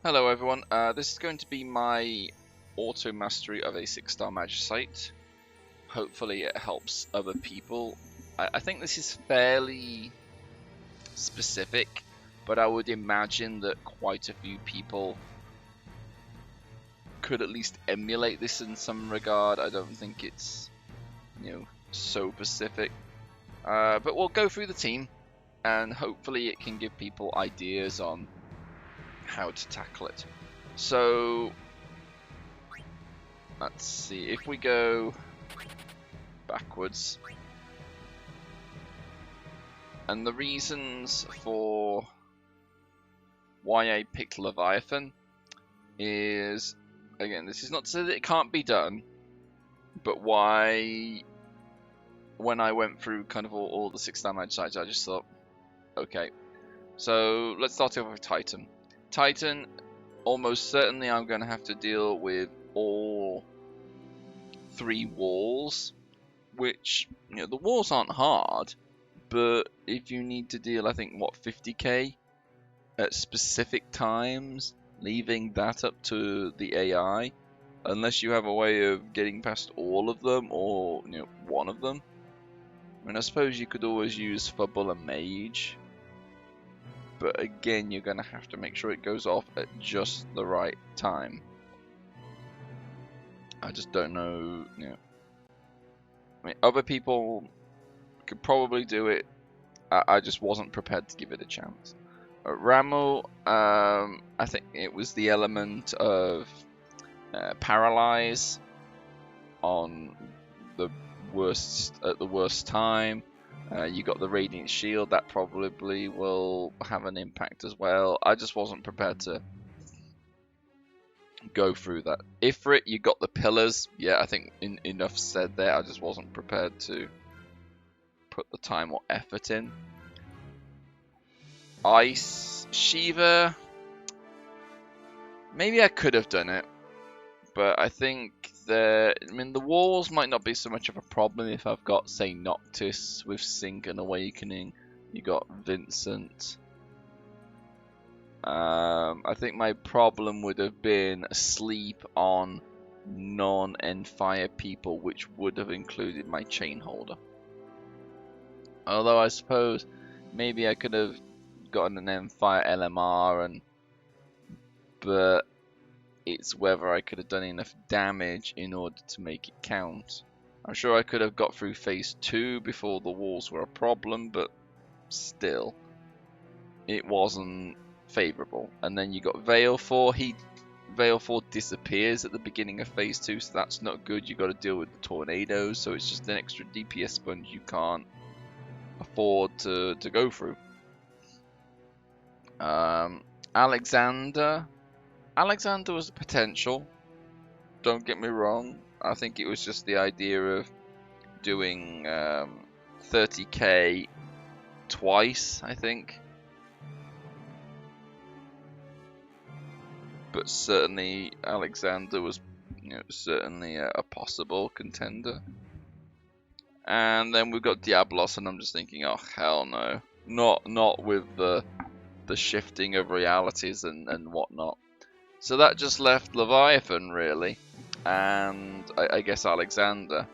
Hello everyone, this is going to be my auto mastery of a 6-star magicite. Hopefully it helps other people. I think this is fairly specific, but I would imagine that quite a few people could at least emulate this in some regard. I don't think it's, so specific. But we'll go through the team, and hopefully it can give people ideas on how to tackle it. So let's see, if we go backwards, and the reasons for why I picked Leviathan is, again, this is not to say that it can't be done, but why, when I went through kind of all the 6-star magicites, I just thought, okay. So let's start off with Titan. Titan, almost certainly I'm going to have to deal with all 3 walls, which, the walls aren't hard, but if you need to deal, I think, what, 50k at specific times, leaving that up to the AI, unless you have a way of getting past all of them, or, one of them. I mean, I suppose you could always use Fubble and Mage, but again, you're going to have to make sure it goes off at just the right time. I just don't know, I mean, other people could probably do it. I just wasn't prepared to give it a chance. Ramu, I think it was the element of paralyze on the worst at the worst time. You got the radiant shield, that probably will have an impact as well. I just wasn't prepared to go through that. Ifrit, you got the pillars. Yeah, I think enough said there. I just wasn't prepared to put the time or effort in. Ice, Shiva, maybe I could have done it, but I think the walls might not be so much of a problem if I've got, say, Noctis with Sync and Awakening. You got Vincent. I think my problem would have been sleep on non-Enfire people, which would have included my Chain Holder. Although I suppose maybe I could have gotten an Enfire LMR, but it's whether I could have done enough damage in order to make it count. I'm sure I could have got through phase 2 before the walls were a problem, but still, it wasn't favourable. And then you got Veil 4. Veil 4 disappears at the beginning of phase 2, so that's not good. You got to deal with the tornadoes, so it's just an extra DPS sponge you can't afford to go through. Alexander was a potential, don't get me wrong. I think it was just the idea of doing 30k twice, I think. But certainly Alexander was certainly a possible contender. And then we've got Diablos, and I'm just thinking, oh hell no. Not with the shifting of realities and whatnot. So that just left Leviathan, really, and I guess Alexander.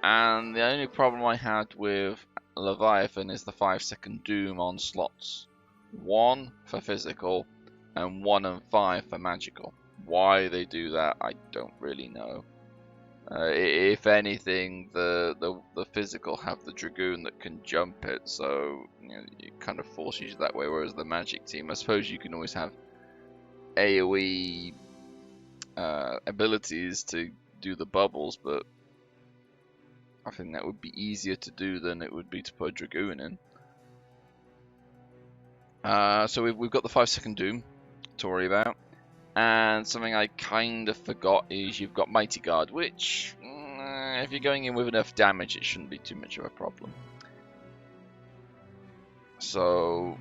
And the only problem I had with Leviathan is the 5-second Doom on slots 1 for physical and 1 and 5 for magical. Why they do that, I don't really know. If anything, the physical have the Dragoon that can jump it, so it kind of forces you that way. Whereas the magic team, I suppose you can always have AoE abilities to do the bubbles, but I think that would be easier to do than it would be to put a Dragoon in. So we've got the 5-second Doom to worry about. And something I kind of forgot is you've got Mighty Guard, which, if you're going in with enough damage, it shouldn't be too much of a problem. So,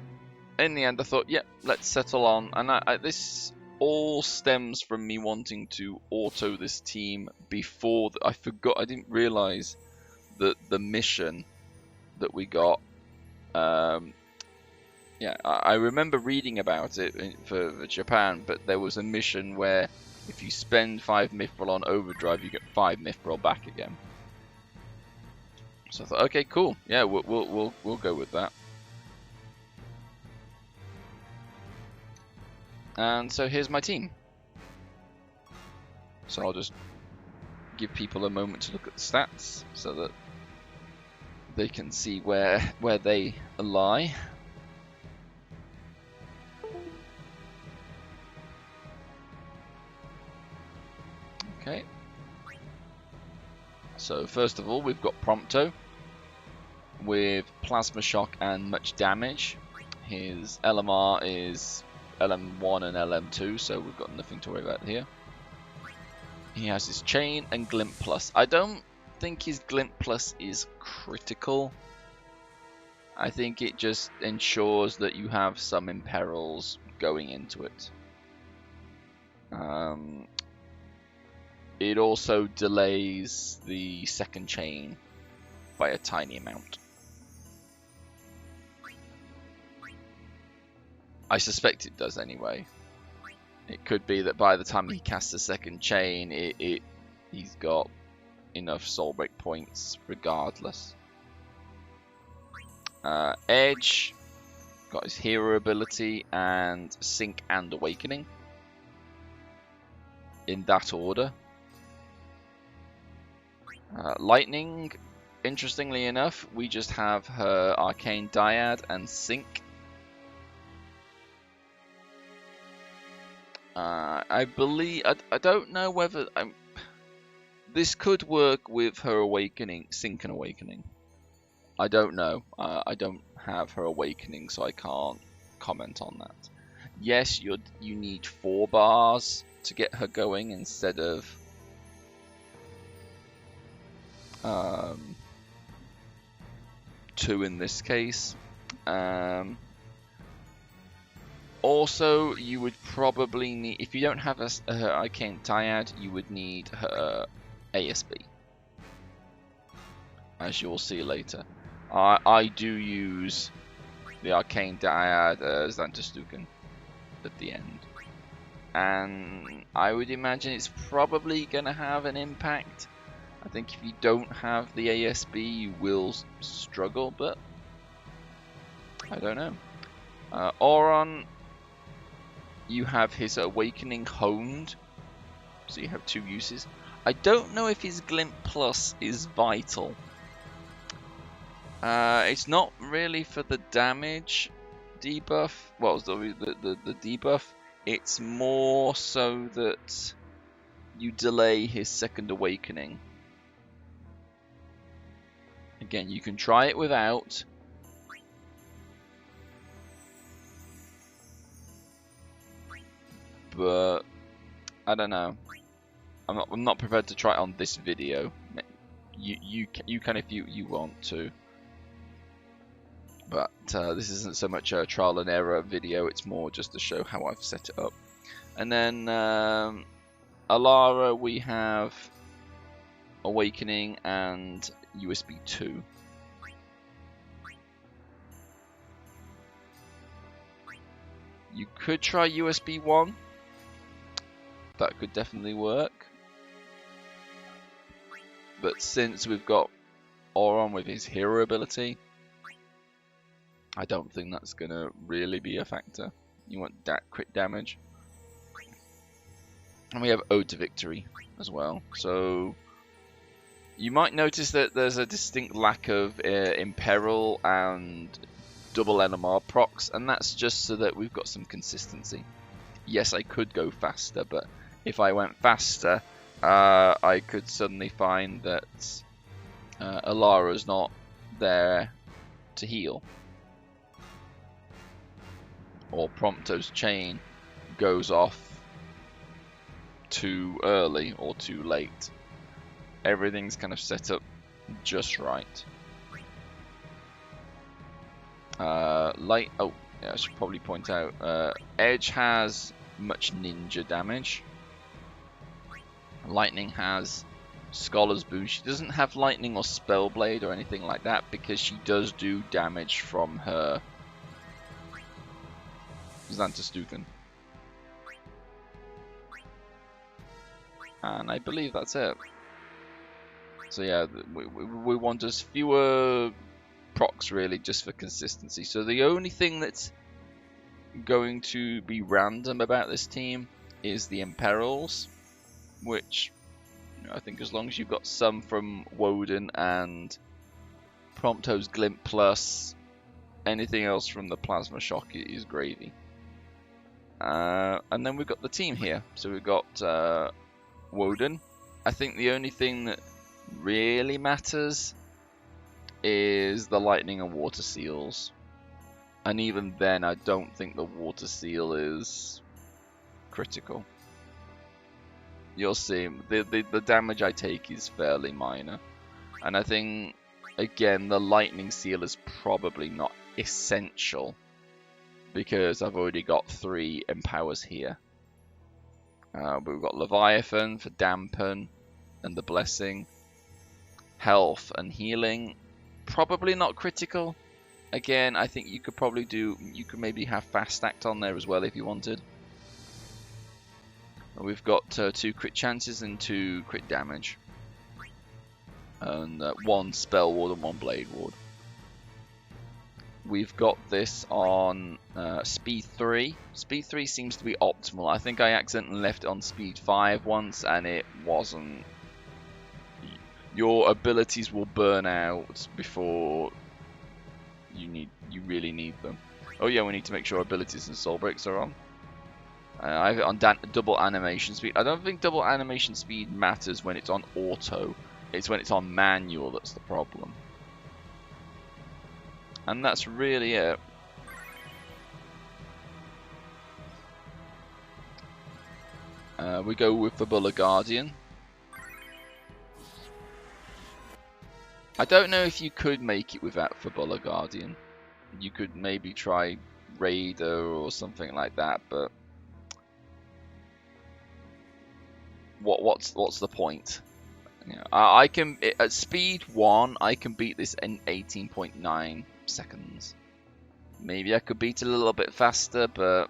in the end, I thought, yeah, let's settle on. And this all stems from me wanting to auto this team before. I forgot, I didn't realize that the mission that we got Yeah, I remember reading about it for Japan, but there was a mission where if you spend 5 mithril on overdrive, you get 5 mithril back again. So I thought, okay, cool. Yeah, we'll go with that. And so here's my team. So I'll just give people a moment to look at the stats so that they can see where they lie. Okay. So first of all, we've got Prompto with Plasma Shock and much damage. His LMR is LM1 and LM2, so we've got nothing to worry about here. He has his Chain and Glint Plus. I don't think his Glint Plus is critical. I think it just ensures that you have some imperils going into it. It also delays the second chain by a tiny amount. I suspect it does anyway. It could be that by the time he casts the second chain, he's got enough soul break points regardless. Edge got his hero ability and Sync and Awakening in that order. Lightning, interestingly enough, we just have her Arcane Dyad and Sync. I believe, I don't know whether this could work with her Awakening, Sync and Awakening. I don't know. I don't have her Awakening, so I can't comment on that. Yes, you need 4 bars to get her going instead of 2 in this case. Also, you would probably need, if you don't have her Arcane Dyad, you would need her ASB, as you'll see later. I do use the Arcane Dyad as Xantastuken at the end, and I would imagine it's probably going to have an impact. I think if you don't have the ASB, you will struggle, but I don't know. Auron, you have his Awakening honed, so you have 2 uses. I don't know if his Glint Plus is vital. It's not really for the damage debuff. Well, the debuff. It's more so that you delay his second Awakening. Again, you can try it without. But I don't know. I'm not prepared to try it on this video. You can if you want to. But this isn't so much a trial and error video, it's more just to show how I've set it up. And then Alara, we have Awakening and USB 2. You could try USB 1. That could definitely work. But since we've got Auron with his hero ability, I don't think that's going to really be a factor. You want that crit damage. And we have Ode to Victory as well. So you might notice that there's a distinct lack of Imperil and double NMR procs, and that's just so that we've got some consistency. Yes, I could go faster, but if I went faster, I could suddenly find that Alara's not there to heal. Or Prompto's chain goes off too early or too late. Everything's kind of set up just right. Light. Oh, yeah, I should probably point out. Edge has much ninja damage. Lightning has Scholar's Boon. She doesn't have Lightning or Spellblade or anything like that because she does do damage from her Xantastuken. And I believe that's it. So yeah, we want just fewer procs really, just for consistency. So the only thing that's going to be random about this team is the Imperils, which I think as long as you've got some from Woden and Prompto's Glint Plus, anything else from the Plasma Shock is gravy. And then we've got the team here. So we've got Woden. I think the only thing that really matters is the Lightning and Water Seals. And even then, I don't think the Water Seal is critical. You'll see, the damage I take is fairly minor. And I think, again, the Lightning Seal is probably not essential, because I've already got 3 Empowers here. But we've got Leviathan for Dampen and the Blessing. Health and Healing, probably not critical. Again, I think you could probably you could maybe have Fast Act on there as well if you wanted. We've got 2 crit chances and 2 crit damage. And 1 Spell Ward and 1 Blade Ward. We've got this on Speed 3. Speed 3 seems to be optimal. I think I accidentally left it on Speed 5 once and it wasn't. Your abilities will burn out before you really need them. Oh yeah, we need to make sure abilities and soul breaks are on. I have it on double animation speed. I don't think double animation speed matters when it's on auto. It's when it's on manual that's the problem. And that's really it. We go with Fabula Guardian. I don't know if you could make it without Fabula Guardian. You could maybe try Raider or something like that, but what's the point? You know, I can at speed 1 I can beat this in 18.9 seconds. Maybe I could beat it a little bit faster, but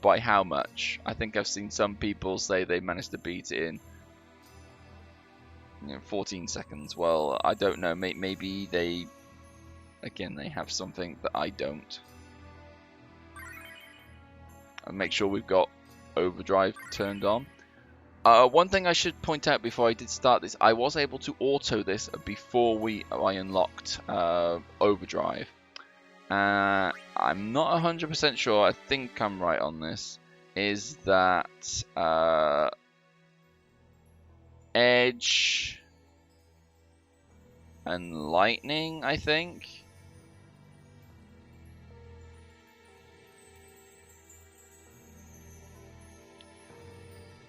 by how much? I think I've seen some people say they managed to beat it in 14 seconds. Well, I don't know. Maybe they have something that I don't. And make sure we've got overdrive turned on. One thing I should point out before I did start this, I was able to auto this before I unlocked overdrive. I'm not 100% sure, I think I'm right on this, is that Edge and Lightning, I think.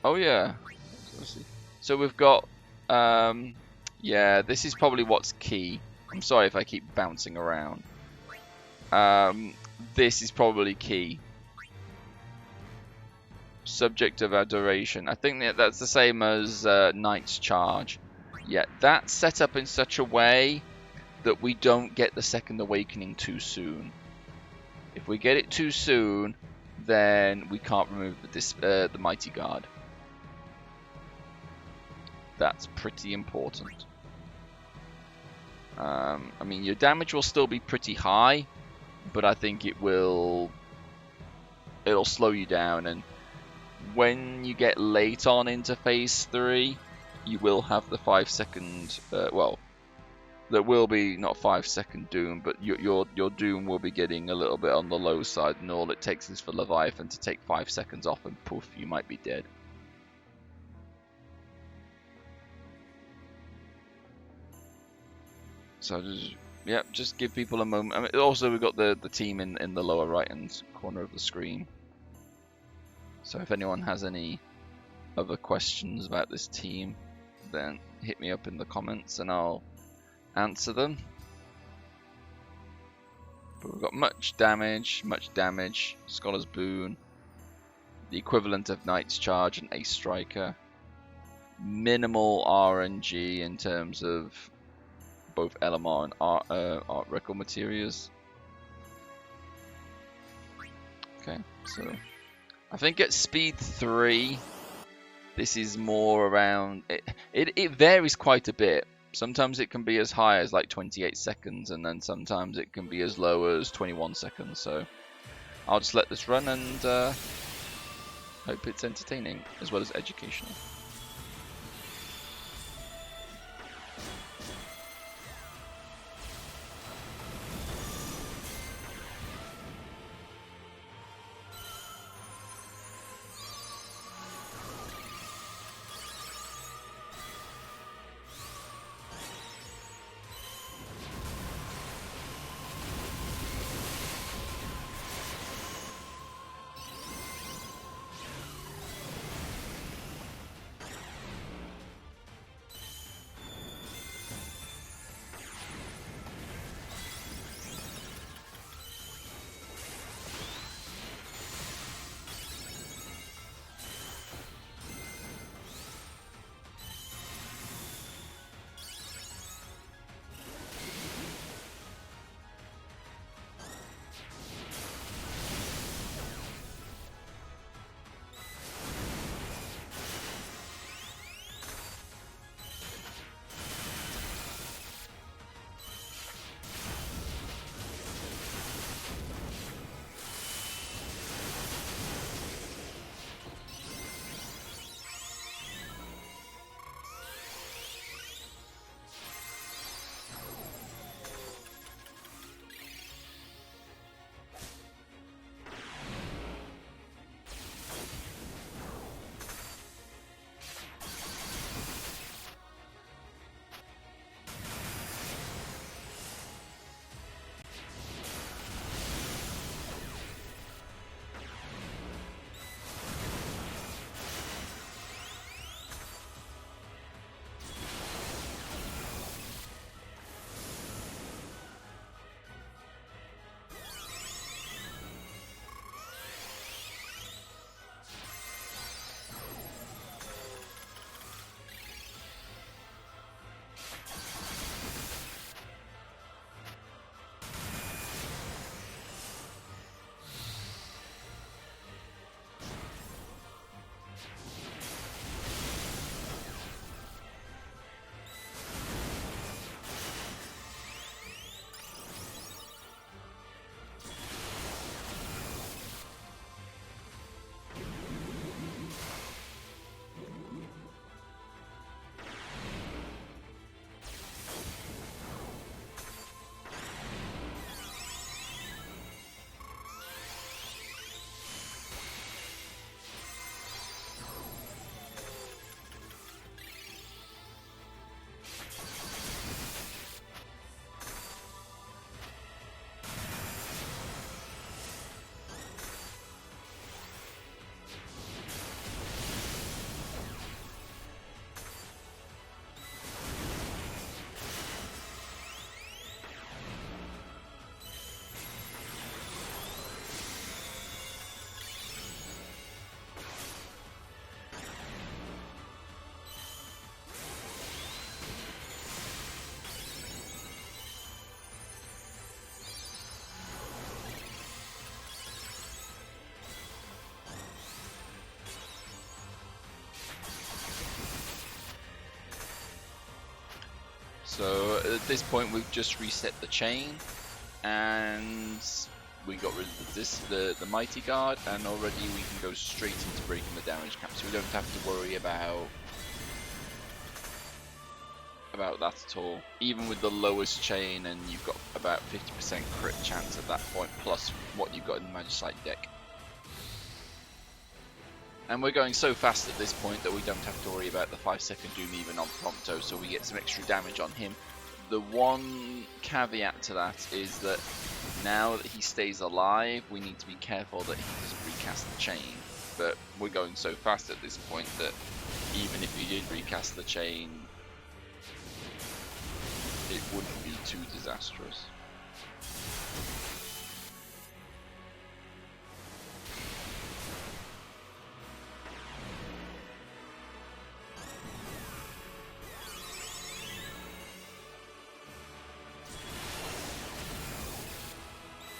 Oh yeah. So we've got, yeah, this is probably what's key. I'm sorry if I keep bouncing around. This is probably key. Subject of Adoration. I think that's the same as Knight's Charge. Yeah, that's set up in such a way that we don't get the Second Awakening too soon. If we get it too soon, then we can't remove the Mighty Guard. That's pretty important. I mean, your damage will still be pretty high, but I think it'll slow you down, and when you get late on into phase 3, you will have the 5-second, well, there will be not 5-second doom, but your doom will be getting a little bit on the low side, and all it takes is for Leviathan to take 5 seconds off and poof, you might be dead. So just give people a moment. I mean, also we've got the team in the lower right hand corner of the screen. So if anyone has any other questions about this team, then hit me up in the comments and I'll answer them. But we've got much damage, Scholar's Boon, the equivalent of Knight's Charge and Ace Striker, minimal RNG in terms of both LMR and art record materials. Okay, so I think at speed 3, this is more around. It varies quite a bit. Sometimes it can be as high as like 28 seconds, and then sometimes it can be as low as 21 seconds. So I'll just let this run and hope it's entertaining as well as educational. So at this point we've just reset the chain, and we got rid of the Mighty Guard, and already we can go straight into breaking the damage cap, so we don't have to worry about that at all. Even with the lowest chain, and you've got about 50% crit chance at that point, plus what you've got in the magicite deck. And we're going so fast at this point that we don't have to worry about the 5-second doom even on Prompto, so we get some extra damage on him. The one caveat to that is that now that he stays alive, we need to be careful that he doesn't recast the chain. But we're going so fast at this point that even if he did recast the chain, it wouldn't be too disastrous.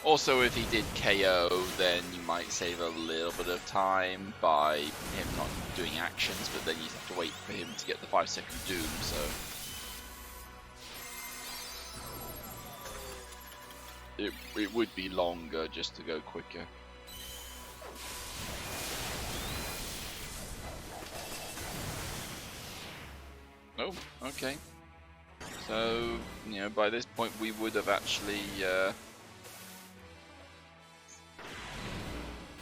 Also, if he did KO, then you might save a little bit of time by him not doing actions, but then you have to wait for him to get the 5-second doom, so... It would be longer just to go quicker. Oh, okay. So, you know, by this point we would have actually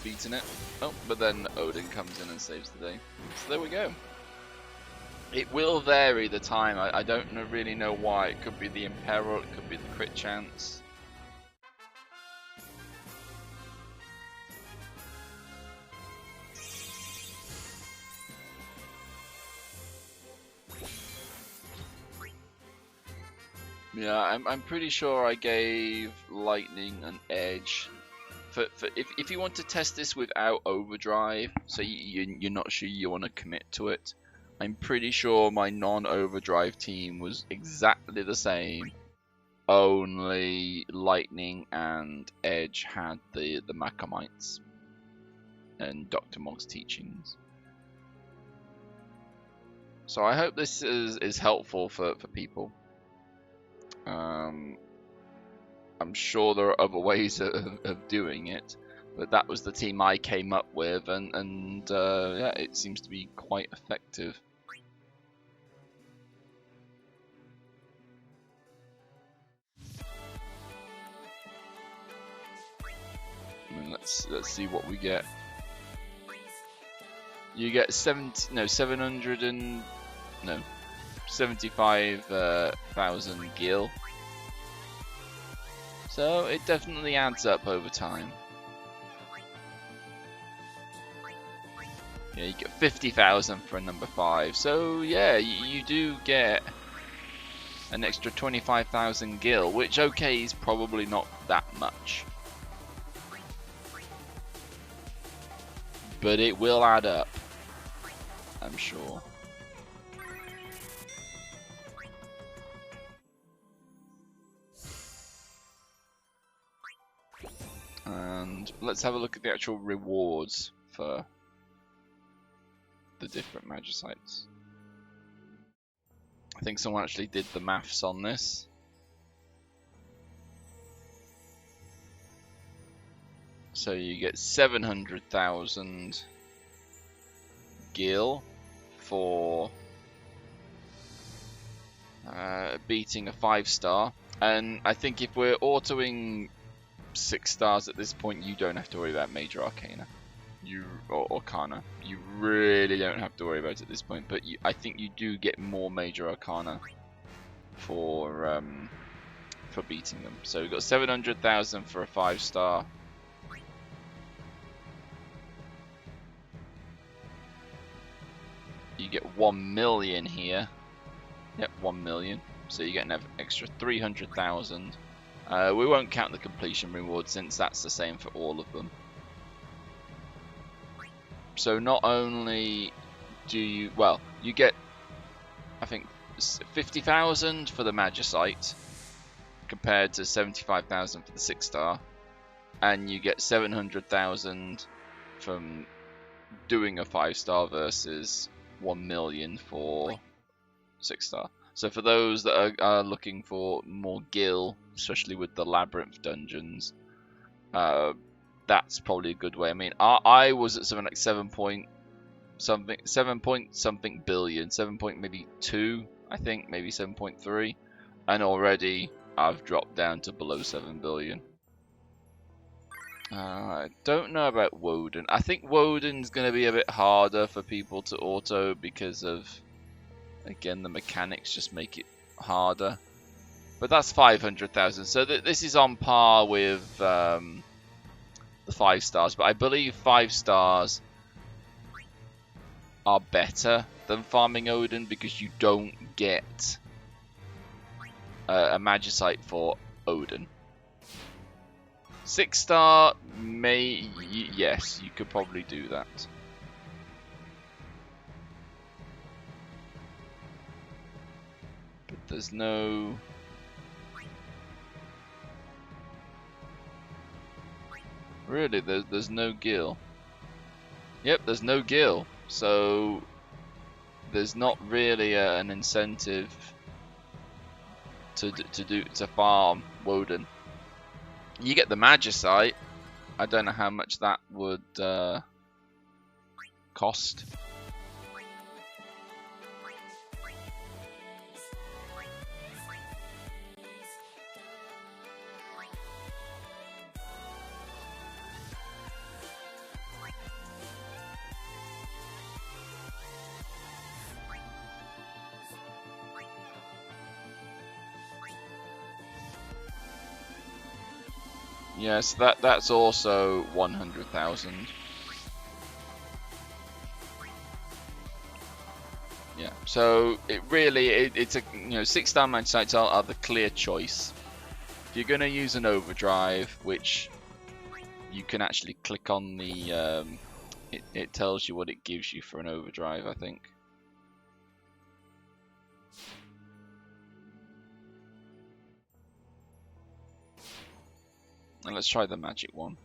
beaten it. Oh, but then Odin comes in and saves the day. So there we go. It will vary the time. I don't really know why. It could be the Imperil, it could be the crit chance. Yeah, I'm pretty sure I gave Lightning an edge. If you want to test this without overdrive, so you're not sure you want to commit to it, I'm pretty sure my non-overdrive team was exactly the same. Only Lightning and Edge had the Macamites and Dr. Mog's teachings. So I hope this is helpful for people. I'm sure there are other ways of doing it, but that was the team I came up with, and yeah, it seems to be quite effective. Let's see what we get. You get 75,000 gil. So it definitely adds up over time. Yeah, you get 50,000 for a number 5. So yeah, you do get an extra 25,000 gil, which okay is probably not that much, but it will add up, I'm sure. And let's have a look at the actual rewards for the different magicites. I think someone actually did the maths on this. So you get 700,000 gil for beating a 5-star, and I think if we're autoing 6 stars at this point, you don't have to worry about Major Arcana. Or Arcana. You really don't have to worry about it at this point, but I think you do get more Major Arcana for beating them. So we've got 700,000 for a 5-star. You get 1 million here. Yep, 1 million. So you get an extra 300,000. We won't count the completion reward since that's the same for all of them. So not only do you, well, you get, I think, 50,000 for the magicite compared to 75,000 for the 6-star, and you get 700,000 from doing a 5-star versus 1 million for 6-star. So for those that are looking for more gil, especially with the labyrinth dungeons, that's probably a good way. I mean, I was at something like 7 point something billion, 7 point maybe 2, I think, maybe 7.3, and already I've dropped down to below 7 billion. I don't know about Woden. I think Woden's going to be a bit harder for people to auto because of, again, the mechanics just make it harder. But that's 500,000, so this is on par with the 5 stars. But I believe 5 stars are better than farming Odin because you don't get a magicite for Odin. 6-star, yes, you could probably do that. But there's no... Really, there's no gill. Yep, there's no gill, so there's not really an incentive to farm Woden. You get the magicite. I don't know how much that would cost. Yes, that's also 100,000. Yeah, so it's a 6-star magicites are the clear choice. If you're gonna use an overdrive, which you can actually click on the it tells you what it gives you for an overdrive, I think. And let's try the magic one,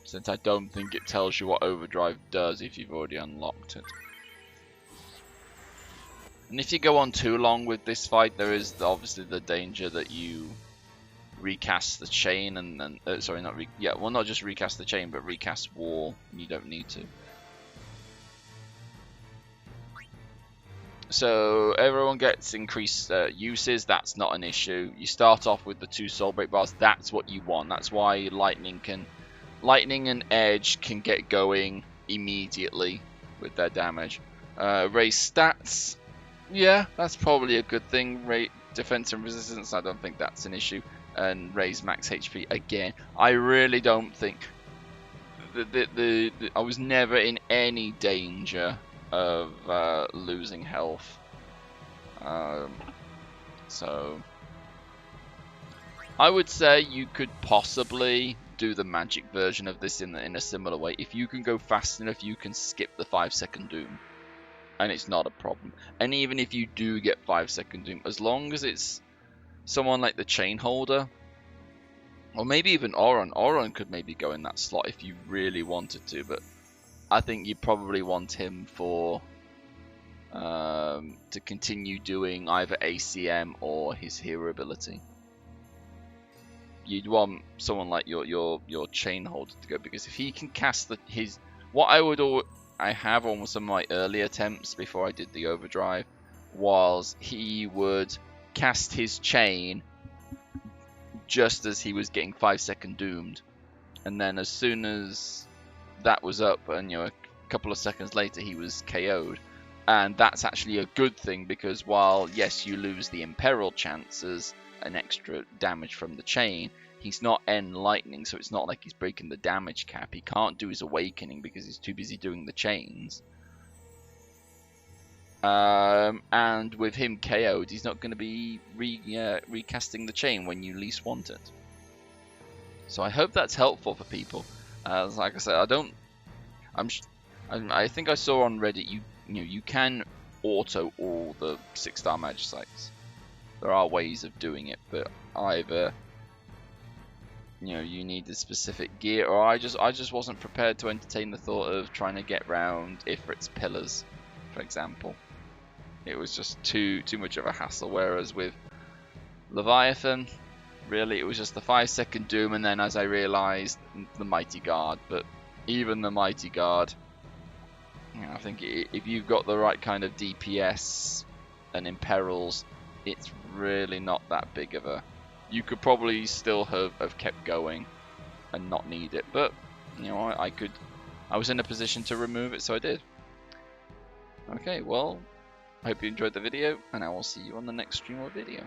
since I don't think it tells you what overdrive does if you've already unlocked it. And if you go on too long with this fight, there is obviously the danger that you recast the chain and then sorry, not just recast the chain, but recast wall. You don't need to. So everyone gets increased uses. That's not an issue. You start off with the 2 soul break bars. That's what you want. That's why lightning and edge can get going immediately with their damage. Raise stats. Yeah, that's probably a good thing. Rate defense and resistance. I don't think that's an issue. And raise max HP again. I really don't think I was never in any danger of losing health. So I would say you could possibly do the magic version of this in a similar way. If you can go fast enough, you can skip the 5-second doom, and it's not a problem. And even if you do get 5-second doom, as long as it's someone like the chain holder, or maybe even Oron could maybe go in that slot if you really wanted to, but I think you probably want him for to continue doing either ACM or his hero ability. You'd want someone like your chain holder to go, because if he can cast I have on some of my early attempts before I did the overdrive was he would cast his chain just as he was getting 5-second doomed, and then as soon as that was up, and a couple of seconds later he was KO'd. And that's actually a good thing, because while yes, you lose the imperil chances and extra damage from the chain, he's not end lightning, so it's not like he's breaking the damage cap. He can't do his awakening because he's too busy doing the chains. And with him KO'd, he's not going to be recasting the chain when you least want it. So I hope that's helpful for people. Like I said, I think I saw on Reddit you can auto all the 6-star magicites. There are ways of doing it, but either you need the specific gear, or I just wasn't prepared to entertain the thought of trying to get round Ifrit's pillars, for example. It was just too much of a hassle. Whereas with Leviathan, really, it was just the 5-second doom, and then as I realised, the Mighty Guard. But even the Mighty Guard, I think if you've got the right kind of DPS and imperils, it's really not that big of a... You could probably still have kept going and not need it, but I was in a position to remove it, so I did. Okay, well, I hope you enjoyed the video, and I will see you on the next stream or video.